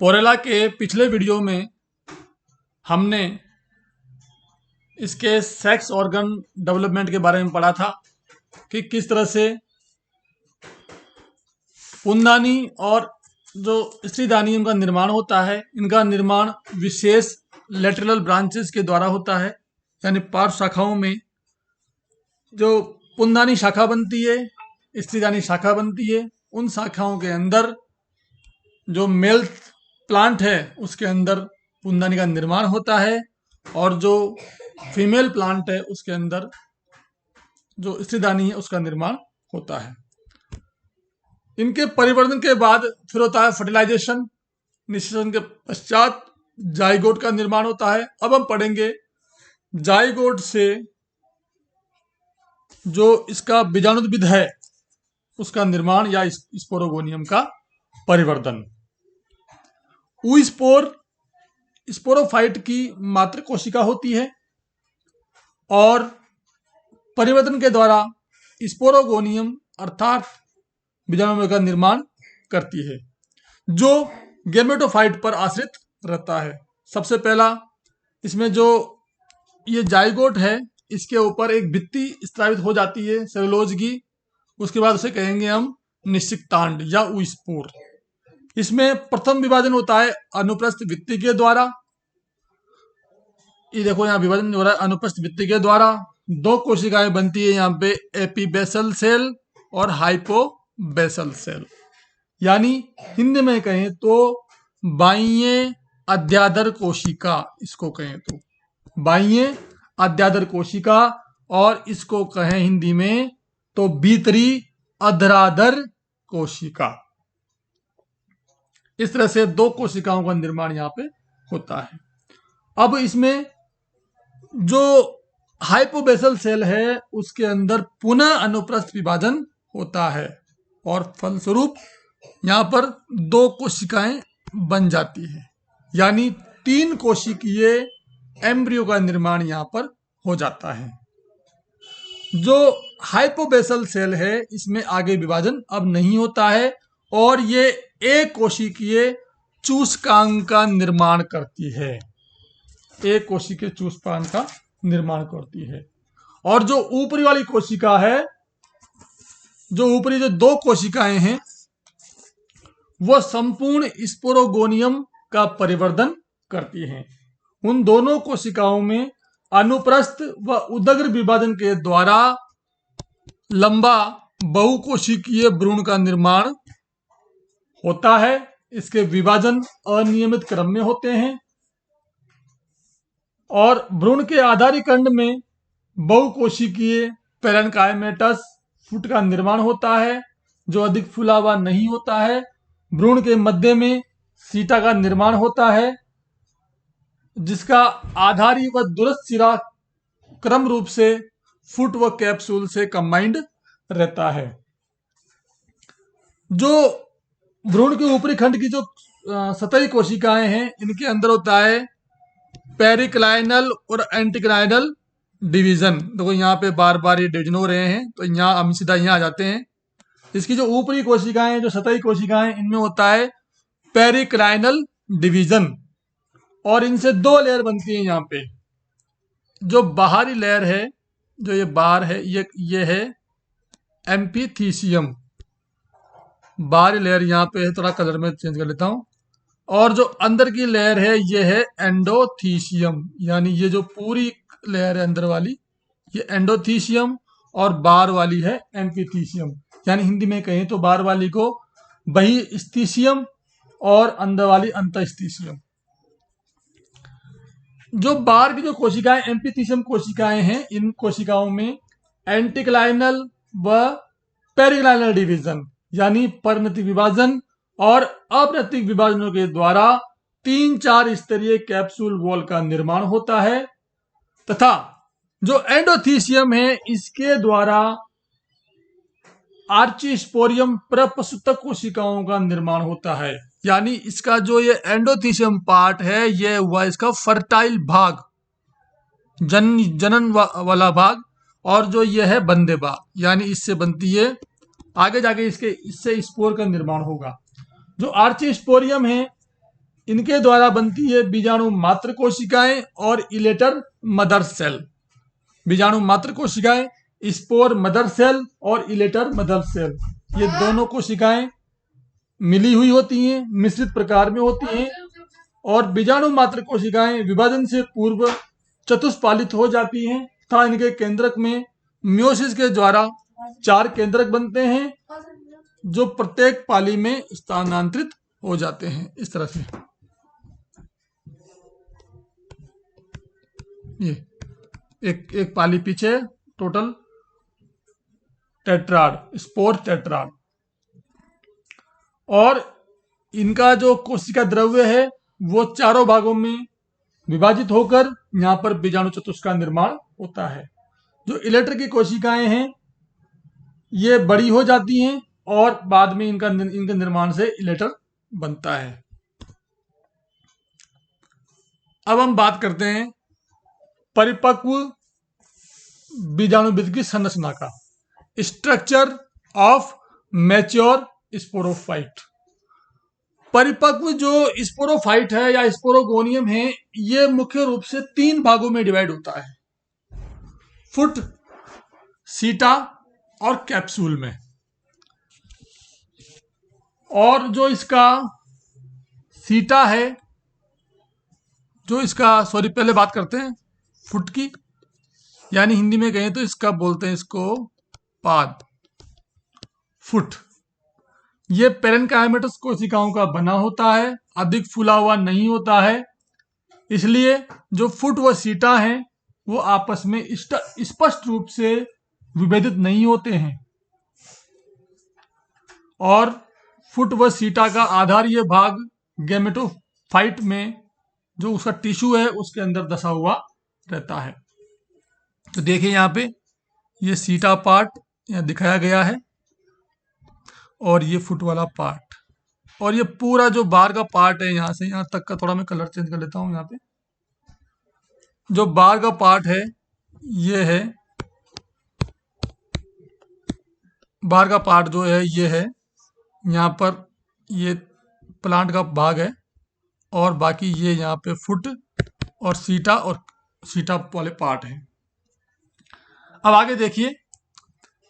पोरेला के पिछले वीडियो में हमने इसके सेक्स ऑर्गन डेवलपमेंट के बारे में पढ़ा था कि किस तरह से पुंदानी और जो स्त्रीदानी इनका निर्माण होता है। इनका निर्माण विशेष लेटरल ब्रांचेस के द्वारा होता है, यानी पार्श्व शाखाओं में जो पुंदानी शाखा बनती है, स्त्रीदानी शाखा बनती है। उन शाखाओं के अंदर जो मेल प्लांट है उसके अंदर पुंदानी का निर्माण होता है, और जो फीमेल प्लांट है उसके अंदर जो स्त्रीदानी है उसका निर्माण होता है। इनके परिवर्तन के बाद फिर होता है फर्टिलाइजेशन। निषेचन के पश्चात जाइगोट का निर्माण होता है। अब हम पढ़ेंगे जाइगोट से जो इसका बीजाणुद्भिद है उसका निर्माण या स्पोरोगोनियम का परिवर्तन। ऊस्पोर स्पोरोफाइट की मातृ कोशिका होती है और परिवर्तन के द्वारा स्पोरोगोनियम अर्थात बीजाणु का निर्माण करती है, जो गेमेटोफाइट पर आश्रित रहता है। सबसे पहला इसमें जो ये जाइगोट है इसके ऊपर एक भित्ति स्त्रावित हो जाती है सेलुलोज की। उसके बाद उसे कहेंगे हम निषिक्तांड या ऊस्पोर। इसमें प्रथम विभाजन होता है अनुप्रस्थ भित्ति के द्वारा। ये देखो यहाँ विभाजन हो रहा है अनुप्रस्थ भित्ति के द्वारा। दो कोशिकाएं बनती है यहाँ पे, एपीबेसल सेल और हाइपोबेसल सेल, यानी हिंदी में कहें तो बाह्य अध्यादर कोशिका, इसको कहें तो बाह्य अध्यादर कोशिका, और इसको कहें हिंदी में तो भीतरी अधराधर कोशिका। इस तरह से दो कोशिकाओं का निर्माण यहाँ पे होता है। अब इसमें जो हाइपोबेसल सेल है उसके अंदर पुनः अनुप्रस्थ विभाजन होता है और फलस्वरूप यहाँ पर दो कोशिकाएं बन जाती है, यानी 3 कोशिकीय एम्ब्रियो का निर्माण यहाँ पर हो जाता है। जो हाइपोबेसल सेल है इसमें आगे विभाजन अब नहीं होता है और ये एक कोशिकीय चूसकांक का निर्माण करती है। एक कोशिकीय चूसकांक का निर्माण करती है। और जो ऊपरी वाली कोशिका है, जो ऊपरी जो 2 कोशिकाएं हैं, वह संपूर्ण स्पोरोगोनियम का परिवर्धन करती हैं। उन दोनों कोशिकाओं में अनुप्रस्थ व उदग्र विभाजन के द्वारा लंबा बहुकोशिकीय भ्रूण का निर्माण होता है। इसके विभाजन अनियमित क्रम में होते हैं और भ्रूण के आधारी खंड में बहुकोशिकीय पैरेन्काइमेटस फुट का निर्माण होता है, जो अधिक फूला हुआ नहीं होता है। भ्रूण के मध्य में सीटा का निर्माण होता है, जिसका आधारी व दूरस्थ सिरा क्रम रूप से फुट व कैप्सूल से कंबाइंड रहता है। जो भ्रूण के ऊपरी खंड की जो सतही कोशिकाएं हैं, इनके अंदर होता है पेरिक्लाइनल और एंटीक्लाइनल डिवीजन। देखो यहाँ पे बार बार ये डिवीजन हो रहे हैं, तो यहाँ हम सीधा यहाँ आ जाते हैं। इसकी जो ऊपरी कोशिकाएं, जो सतही कोशिकाएं, इनमें होता है पेरिक्लाइनल डिवीजन और इनसे 2 लेयर बनती है। यहाँ पे जो बाहरी लेयर है, जो ये बाहर है, ये है एम्फीथीसियम। बाहरी लेयर यहाँ पे है, थोड़ा कलर में चेंज कर लेता हूँ। और जो अंदर की लेयर है ये है एंडोथीसियम, यानी ये जो पूरी लेयर है अंदर वाली ये एंडोथीसियम और बाहर वाली है एम्फीथीसियम, यानी हिंदी में कहें तो बाहर वाली को बहिस्थीसियम और अंदर वाली अंतस्थीसियम। जो बाहर की जो कोशिकाएं एम्फीथीसियम कोशिकाएं हैं, इन कोशिकाओं में एंटीक्लाइनल व पेरिक्लाइनल डिवीजन यानी परिणतिक विभाजन और अपनतिक विभाजनों के द्वारा 3-4 स्तरीय कैप्सूल वॉल का निर्माण होता है, तथा जो एंडोथीसियम है इसके द्वारा आर्चिस्पोरियम प्रप्रसूतक कोशिकाओं का निर्माण होता है। यानी इसका जो ये एंडोथीसियम पार्ट है ये हुआ इसका फर्टाइल भाग, जनन वाला भाग, और जो ये है बंदे भाग, यानी इससे बनती है आगे जाके इससे स्पोर का निर्माण होगा। जो आर्चिस्पोरियम है इनके द्वारा बनती है बीजाणु मात्र कोशिकाएं और इलेटर मदर सेल। बीजाणु मात्र कोशिकाएं, स्पोर मदर सेल और इलेटर मदर सेल, ये दोनों कोशिकाएं मिली हुई होती हैं, मिश्रित प्रकार में होती हैं। और बीजाणु मात्र कोशिकाएं विभाजन से पूर्व चतुष्पालित हो जाती हैं तथा इनके केंद्रक में मियोसिस के द्वारा 4 केंद्रक बनते हैं जो प्रत्येक पाली में स्थानांतरित हो जाते हैं। इस तरह से ये एक पाली पीछे टोटल टेट्राड, स्पोर टेट्राड। और इनका जो कोशिका द्रव्य है वो चारों भागों में विभाजित होकर यहाँ पर बीजाणु चतुष्क का निर्माण होता है। जो इलेटर की कोशिकाएं हैं ये बड़ी हो जाती हैं और बाद में इनके निर्माण से इलेटर बनता है। अब हम बात करते हैं परिपक्व बीजाणुविद की संरचना का, स्ट्रक्चर ऑफ मैच्योर स्पोरोफाइट। परिपक्व जो स्पोरोफाइट है या स्पोरोगोनियम है ये मुख्य रूप से 3 भागों में डिवाइड होता है, फुट, सीटा और कैप्सूल में। और जो इसका सीटा है, जो इसका पहले बात करते हैं फुट की, यानी हिंदी में कहें तो इसका बोलते हैं इसको पाद, फुट। ये पेरेन्काइमेटस कोशिकाओं का बना होता है, अधिक फूला हुआ नहीं होता है, इसलिए जो फुट व सीटा हैं वो आपस में स्पष्ट रूप से विभेदित नहीं होते हैं। और फुट व सीटा का आधारीय भाग गैमेटोफाइट में जो उसका टिश्यू है उसके अंदर दसा हुआ रहता है। तो देखिए यहाँ पे ये सीटा पार्ट यहाँ दिखाया गया है और ये फुट वाला पार्ट, और ये पूरा जो बाहर का पार्ट है यहाँ से यहाँ तक का, थोड़ा मैं कलर चेंज कर लेता हूँ। यहाँ पे जो बाहर का पार्ट है ये है, बाहर का पार्ट जो है ये है, यहाँ पर ये प्लांट का भाग है और बाकी ये यहाँ पे फुट और सीटा वाले पार्ट है। अब आगे देखिए,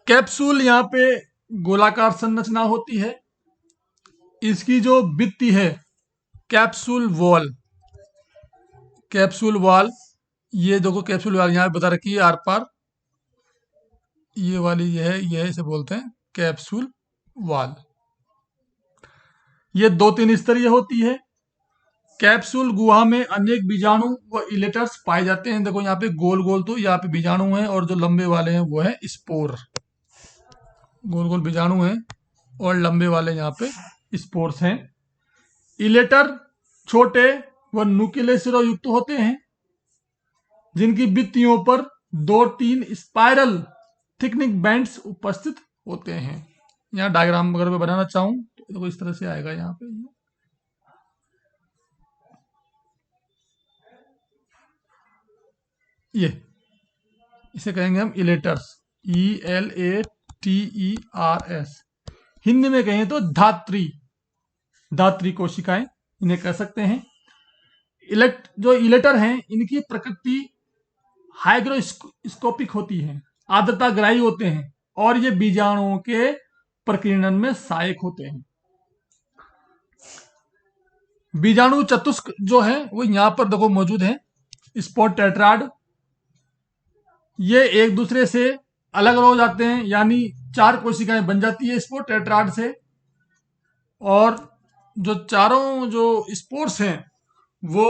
कैप्सूल यहाँ पे गोलाकार संरचना होती है। इसकी जो भित्ति है कैप्सूल वॉल, कैप्सूल वॉल, ये देखो कैप्सूल वॉल यहाँ पे बता रखी है आर पार, ये वाली ये है इसे बोलते हैं कैप्सूल वॉल। ये 2-3 स्तरीय होती है। कैप्सूल गुहा में अनेक बीजाणु व इलेटर्स पाए जाते हैं। देखो यहाँ पे गोल गोल तो यहाँ पे बीजाणु हैं और जो लंबे वाले हैं वो है स्पोर, गोल गोल बीजाणु हैं और लंबे वाले यहाँ पे स्पोर्स हैं। इलेटर छोटे व नुकीले सिरों युक्त होते हैं जिनकी भित्तियों पर 2-3 स्पाइरल थिकनिंग बैंड्स उपस्थित होते हैं। यहाँ डायग्राम अगर मैं बनाना चाहूं तो इस तरह से आएगा। यहाँ पे ये इसे कहेंगे हम इलेटर्स, ELATERS। हिंदी में कहें तो धात्री कोशिकाएं इन्हें कह सकते हैं। जो इलेटर हैं इनकी प्रकृति हाइग्रोस्कोपिक होती है, आर्द्रताग्राही होते हैं और ये बीजाणुओं के प्रकीर्णन में सहायक होते हैं। बीजाणु चतुष्क जो है वो यहाँ पर देखो मौजूद है। स्पोर टेट्राड ये एक दूसरे से अलग हो जाते हैं, यानी 4 कोशिकाएं बन जाती है स्पोर टेट्राड से, और जो चारों जो स्पोर्स हैं वो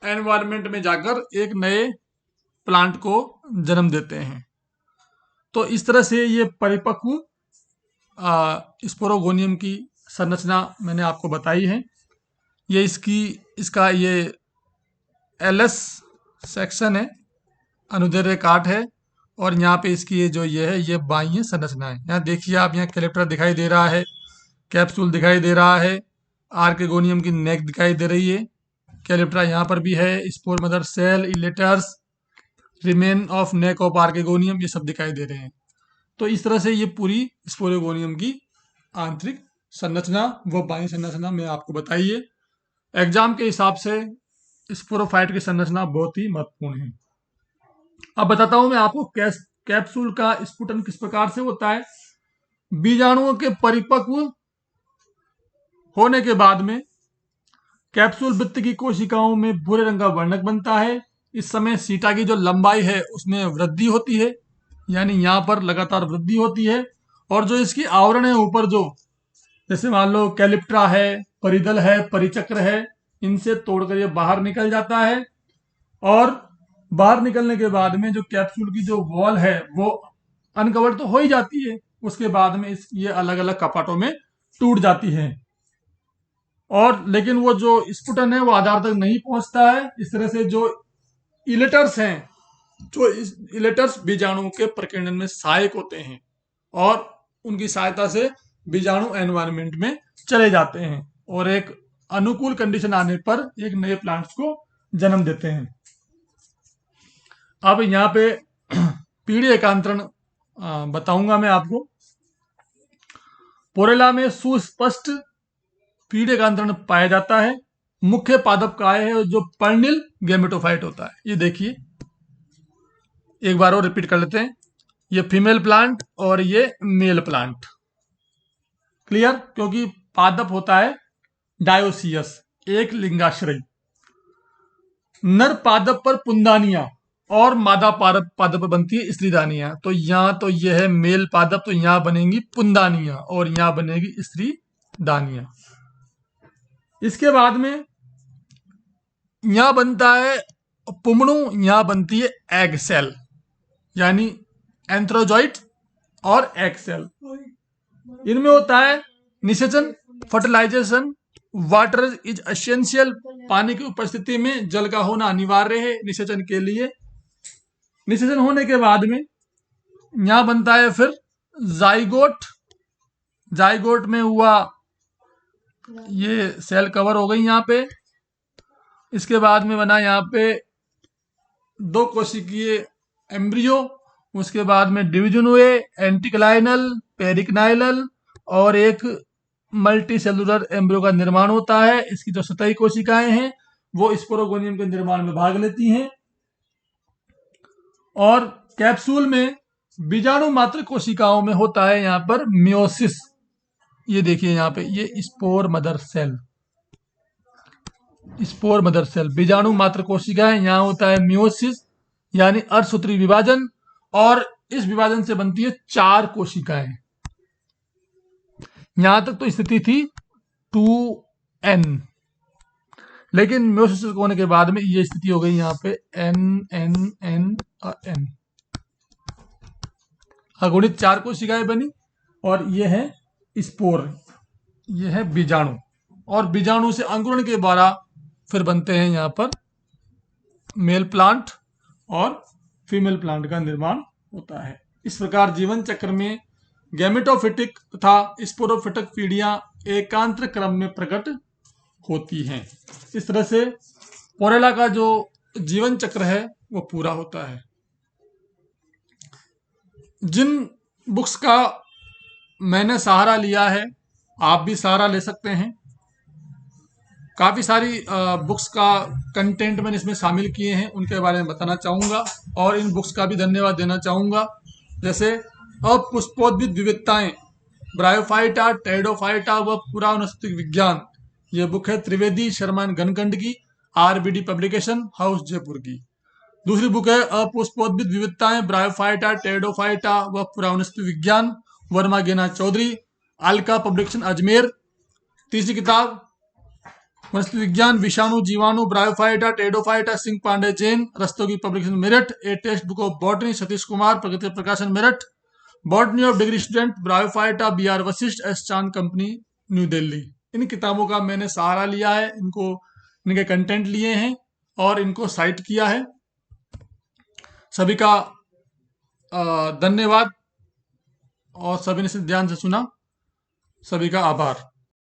एनवायरनमेंट में जाकर एक नए प्लांट को जन्म देते हैं। तो इस तरह से ये परिपक्व स्पोरोगोनियम की संरचना मैंने आपको बताई है। ये इसका ये एलएस सेक्शन है, अनुदैर्ध्य काट है, और यहाँ पे इसकी ये बाह्य संरचना है। यहाँ देखिए आप, यहाँ कैलेप्टर दिखाई दे रहा है, कैप्सूल दिखाई दे रहा है, आर्केगोनियम की नेक दिखाई दे रही है, कैलेप्ट्रा यहाँ पर भी है, spore mother cell, elaters, remain of neck of archegonium, ये सब दिखाई दे रहे हैं। तो इस तरह से ये पूरी स्पोरोगोनियम की आंतरिक संरचना व बाह्य संरचना में आपको बताइए। एग्जाम के हिसाब से स्पोरोफाइट की संरचना बहुत ही महत्वपूर्ण है। अब बताता हूं मैं आपको कैप्सूल का स्फुटन किस प्रकार से होता है। बीजाणुओं के परिपक्व होने के बाद में कैप्सूल वृत्त की कोशिकाओं में भूरे रंग का वर्णक बनता है। इस समय सीटा की जो लंबाई है उसमें वृद्धि होती है, यानी यहाँ पर लगातार वृद्धि होती है। और जो इसकी आवरण है ऊपर, जो जैसे मान लो कैलिप्ट्रा है, परिदल है, परिचक्र है, इनसे तोड़कर ये बाहर निकल जाता है। और बाहर निकलने के बाद में जो कैप्सूल की जो वॉल है वो अनकवर तो हो ही जाती है, उसके बाद में ये अलग अलग कपाटों में टूट जाती है। और लेकिन वो जो स्फुटन है वो आधार तक नहीं पहुंचता है। इस तरह से जो इलेटर्स हैं, जो इलेटर्स बीजाणुओं के प्रकीर्णन में सहायक होते हैं और उनकी सहायता से बीजाणु एनवायरनमेंट में चले जाते हैं और एक अनुकूल कंडीशन आने पर एक नए प्लांट्स को जन्म देते हैं। अब यहाँ पे पीढ़ी एकांतरण बताऊंगा मैं आपको। पोरेला में सुस्पष्ट पीढ़ी एकांतरण पाया जाता है। मुख्य पादप काय है जो पर्णिल गैमेटोफाइट होता है। ये देखिए, एक बार और रिपीट कर लेते हैं। ये फीमेल प्लांट और ये मेल प्लांट। क्लियर? क्योंकि पादप होता है डायोसियस, एक लिंगाश्रयी। नर पादप पर पुंदानिया और मादा पादप पर बनती है स्त्रीदानिया। तो यहाँ तो यह है मेल पादप, तो यहाँ बनेंगी पुंदानिया और यहाँ बनेगी स्त्री दानिया। इसके बाद में यहाँ बनता है पुमणु, यहाँ बनती है एग सेल, यानी एंथ्रोजॉइट और एग सेल। इनमें होता है निषेचन, फर्टिलाइजेशन, वाटर इज एसेंशियल। पानी की उपस्थिति में जल का होना अनिवार्य है निषेचन के लिए। निषेचन होने के बाद में यहां बनता है फिर जाइगोट। जाइगोट में हुआ, ये सेल कवर हो गई यहाँ पे। इसके बाद में बना यहाँ पे 2 कोशिकीय एम्ब्रियो। उसके बाद में डिवीजन हुए एंटिक्लाइनल, पेरिक्नाइनल और एक मल्टी सेलुलर एम्ब्रियो का निर्माण होता है। इसकी जो सतही कोशिकाएं हैं वो स्पोरोगोनियम के निर्माण में भाग लेती हैं। और कैप्सूल में बीजाणु मात्र कोशिकाओं में होता है यहाँ पर मियोसिस। ये देखिए यहाँ पे, ये spore mother cell, spore mother cell बीजाणु मात्र कोशिकाएं। यहाँ होता है मियोसिस यानी अर्धसूत्री विभाजन, और इस विभाजन से बनती है 4 कोशिकाएं। यहां तक तो स्थिति थी 2n, लेकिन मियोसिस होने के बाद में ये स्थिति हो गई यहाँ पे n अगुणित 4 कोशिकाएं बनी। और ये है स्पोर, ये है बीजाणु। और बीजाणु से अंकुरण के द्वारा फिर बनते हैं यहाँ पर मेल प्लांट और फीमेल प्लांट का निर्माण होता है। इस प्रकार जीवन चक्र में गैमेटोफिटिक तथा स्पोरोफिटिक पीढ़ियां एकांतर क्रम में प्रकट होती हैं। इस तरह से पोरेला का जो जीवन चक्र है वो पूरा होता है। जिन बुक्स का मैंने सहारा लिया है, आप भी सहारा ले सकते हैं। काफ़ी सारी बुक्स का कंटेंट मैंने इसमें शामिल किए हैं, उनके बारे में बताना चाहूँगा और इन बुक्स का भी धन्यवाद देना चाहूँगा। जैसे अपुष्पोद्भिद विविधताएं, ब्रायोफाइटा, टेरिडोफाइटा व पुरावनस्पतिक विज्ञान, ये बुक है त्रिवेदी शर्मा घनखंड की, RBD पब्लिकेशन हाउस जयपुर की। दूसरी बुक है अपुष्पोद्भिद विविधताएं, ब्रायोफाइटा, टेरिडोफाइटा व पुरावनस्पतिक विज्ञान, वर्मा गेना चौधरी, अलका पब्लिकेशन अजमेर। तीसरी किताब वनस्पति विज्ञान, विषाणु, जीवाणु, bryophyta, pteridophyta, Singh Pandey Jain, Rastogi publication Meerut. A text book of botany, Satish Kumar, Pragati Prakashan Meerut. Botany of degree student, bryophyta, BR Vashishtha, S Chand company, New Delhi. इन किताबों का मैंने सहारा लिया है, इनके कंटेंट लिए हैं और इनको साइट किया है। सभी का धन्यवाद और सभी ने ध्यान से सुना। सभी का आभार।